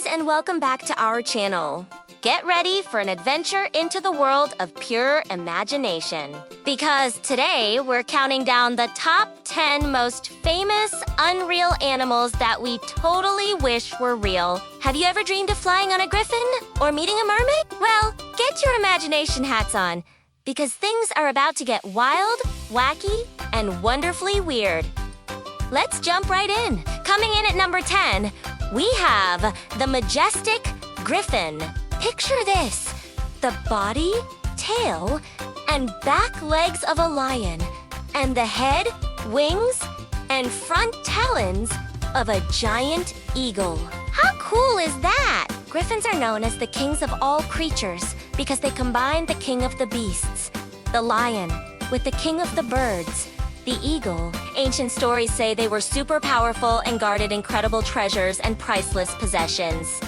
and welcome back to our channel. Get ready for an adventure into the world of pure imagination. Because today we're counting down the top 10 most famous, unreal animals that we totally wish were real. Have you ever dreamed of flying on a griffin or meeting a mermaid? Well, get your imagination hats on, because things are about to get wild, wacky, and wonderfully weird. Let's jump right in. Coming in at number 10, we have the majestic griffin. Picture this: the body, tail, and back legs of a lion, and the head, wings, and front talons of a giant eagle. How cool is that? Griffins are known as the kings of all creatures because they combine the king of the beasts, the lion, with the king of the birds, the eagle. Ancient stories say they were super powerful and guarded incredible treasures and priceless possessions.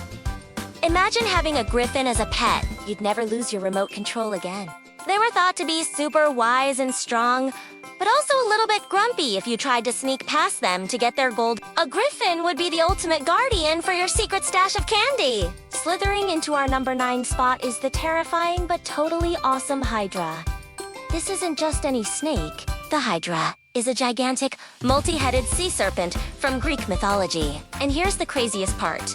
Imagine having a griffin as a pet. You'd never lose your remote control again. They were thought to be super wise and strong, but also a little bit grumpy if you tried to sneak past them to get their gold. A griffin would be the ultimate guardian for your secret stash of candy. Slithering into our number 9 spot is the terrifying but totally awesome Hydra. This isn't just any snake. The Hydra is a gigantic, multi-headed sea serpent from Greek mythology. And here's the craziest part.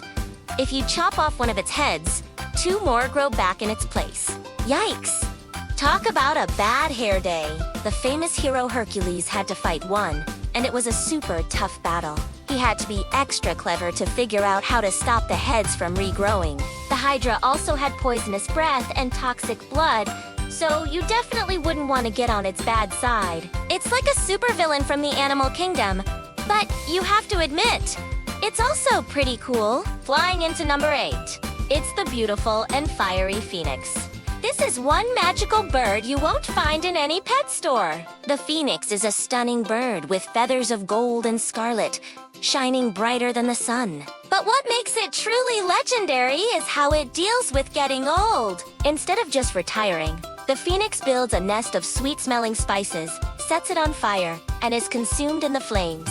If you chop off one of its heads, 2 more grow back in its place. Yikes! Talk about a bad hair day. The famous hero Hercules had to fight one, and it was a super tough battle. He had to be extra clever to figure out how to stop the heads from regrowing. The Hydra also had poisonous breath and toxic blood, so you definitely wouldn't want to get on its bad side. It's like a supervillain from the animal kingdom, but you have to admit, it's also pretty cool. Flying into number 8, it's the beautiful and fiery phoenix. This is one magical bird you won't find in any pet store. The phoenix is a stunning bird with feathers of gold and scarlet, shining brighter than the sun. But what makes it truly legendary is how it deals with getting old. Instead of just retiring, the phoenix builds a nest of sweet-smelling spices, sets it on fire, and is consumed in the flames.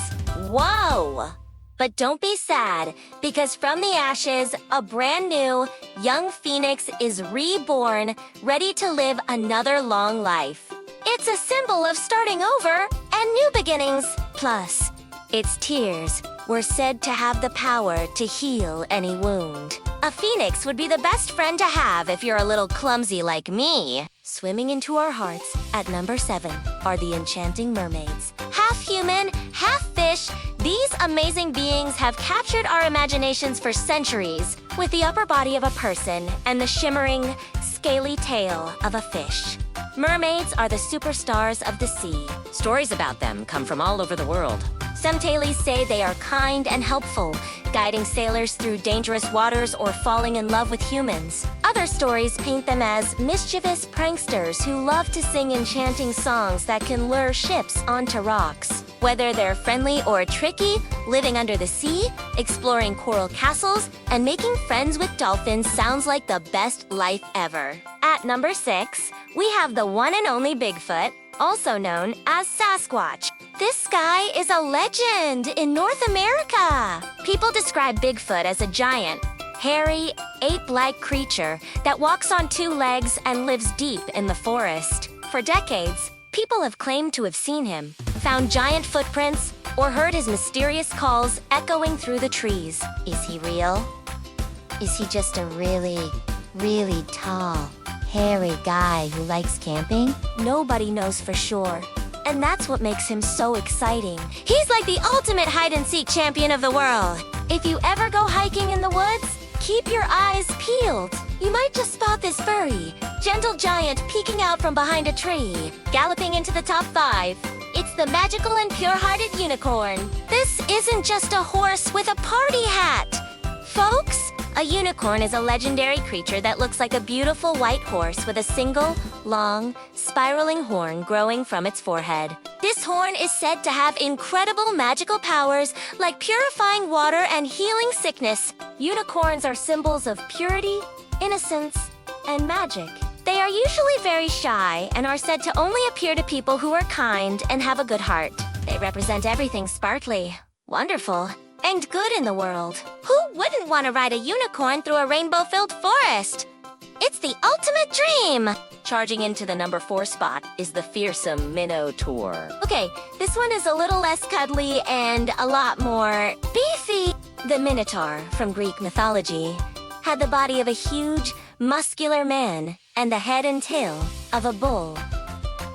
Whoa! But don't be sad, because from the ashes, a brand new, young phoenix is reborn, ready to live another long life. It's a symbol of starting over and new beginnings. Plus, its tears were said to have the power to heal any wound. A phoenix would be the best friend to have if you're a little clumsy like me. Swimming into our hearts, at number 7, are the enchanting mermaids. Half human, half fish, these amazing beings have captured our imaginations for centuries, with the upper body of a person and the shimmering, scaly tail of a fish. Mermaids are the superstars of the sea. Stories about them come from all over the world. Some tales say they are kind and helpful, guiding sailors through dangerous waters or falling in love with humans. Other stories paint them as mischievous pranksters who love to sing enchanting songs that can lure ships onto rocks. Whether they're friendly or tricky, living under the sea, exploring coral castles, and making friends with dolphins sounds like the best life ever. At number 6, we have the one and only Bigfoot, also known as Sasquatch. This guy is a legend in North America. People describe Bigfoot as a giant, hairy, ape-like creature that walks on 2 legs and lives deep in the forest. For decades, people have claimed to have seen him, found giant footprints, or heard his mysterious calls echoing through the trees. Is he real? Is he just a really, really tall, hairy guy who likes camping? Nobody knows for sure. And that's what makes him so exciting. He's like the ultimate hide-and-seek champion of the world. If you ever go hiking in the woods, keep your eyes peeled. You might just spot this furry, gentle giant peeking out from behind a tree. Galloping into the top 5, it's the magical and pure-hearted unicorn. This isn't just a horse with a party hat. Folks, a unicorn is a legendary creature that looks like a beautiful white horse with a single, long, spiraling horn growing from its forehead. This horn is said to have incredible magical powers like purifying water and healing sickness. Unicorns are symbols of purity, innocence, and magic. They are usually very shy and are said to only appear to people who are kind and have a good heart. They represent everything sparkly, wonderful, and good in the world. Who wouldn't want to ride a unicorn through a rainbow-filled forest? It's the ultimate dream! Charging into the number 4 spot is the fearsome Minotaur. Okay, this one is a little less cuddly and a lot more beefy. The Minotaur, from Greek mythology, had the body of a huge, muscular man and the head and tail of a bull.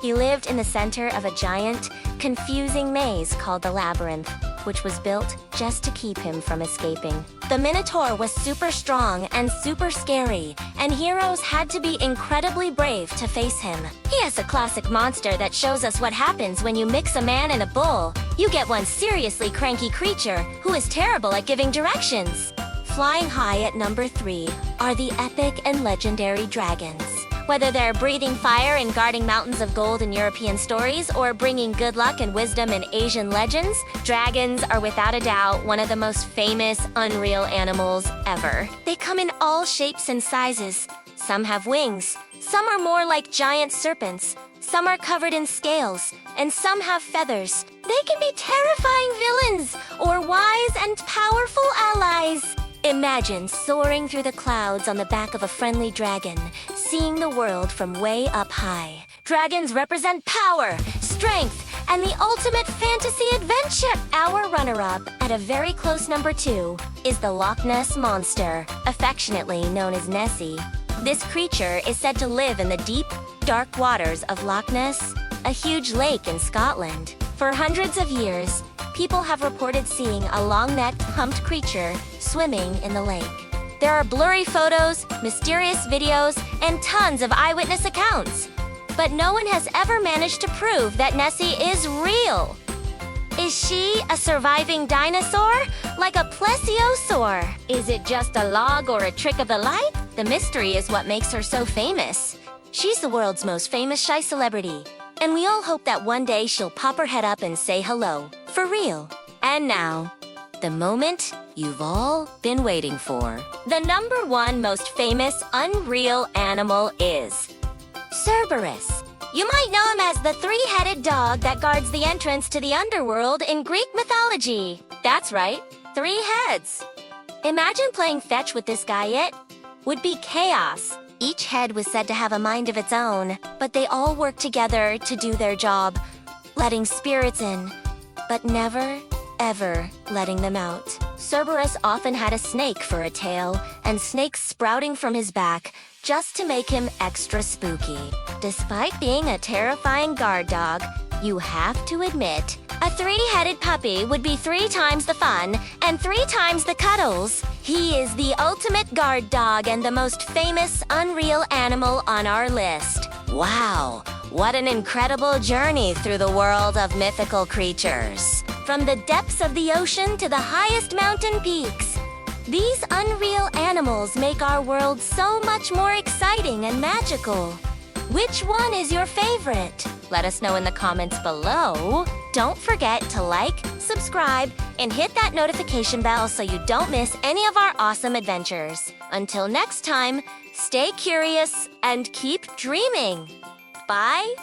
He lived in the center of a giant, confusing maze called the Labyrinth, which was built just to keep him from escaping. The Minotaur was super strong and super scary, and heroes had to be incredibly brave to face him. He is a classic monster that shows us what happens when you mix a man and a bull. You get one seriously cranky creature who is terrible at giving directions. Flying high at number 3 are the epic and legendary dragons. Whether they're breathing fire and guarding mountains of gold in European stories or bringing good luck and wisdom in Asian legends, dragons are without a doubt one of the most famous, unreal animals ever. They come in all shapes and sizes. Some have wings, some are more like giant serpents, some are covered in scales, and some have feathers. They can be terrifying villains or wise and powerful allies. Imagine soaring through the clouds on the back of a friendly dragon, seeing the world from way up high. Dragons represent power, strength, and the ultimate fantasy adventure. Our runner-up, at a very close number 2, is the Loch Ness Monster, affectionately known as Nessie. This creature is said to live in the deep, dark waters of Loch Ness, a huge lake in Scotland. For hundreds of years, people have reported seeing a long-necked, humped creature swimming in the lake. There are blurry photos, mysterious videos, and tons of eyewitness accounts. But no one has ever managed to prove that Nessie is real. Is she a surviving dinosaur, like a plesiosaur? Is it just a log or a trick of the light? The mystery is what makes her so famous. She's the world's most famous shy celebrity, and we all hope that one day she'll pop her head up and say hello, for real. And now, the moment you've all been waiting for. The number 1 most famous unreal animal is Cerberus. You might know him as the 3-headed dog that guards the entrance to the underworld in Greek mythology. That's right, 3 heads. Imagine playing fetch with this guy. It would be chaos. Each head was said to have a mind of its own, but they all worked together to do their job, letting spirits in, but never, ever letting them out. Cerberus often had a snake for a tail, and snakes sprouting from his back, just to make him extra spooky. Despite being a terrifying guard dog, you have to admit, a 3-headed puppy would be 3 times the fun and 3 times the cuddles. He is the ultimate guard dog and the most famous unreal animal on our list. Wow, what an incredible journey through the world of mythical creatures. From the depths of the ocean to the highest mountain peaks, these unreal animals make our world so much more exciting and magical. Which one is your favorite? Let us know in the comments below. Don't forget to like, subscribe, and hit that notification bell so you don't miss any of our awesome adventures. Until next time, stay curious and keep dreaming. Bye!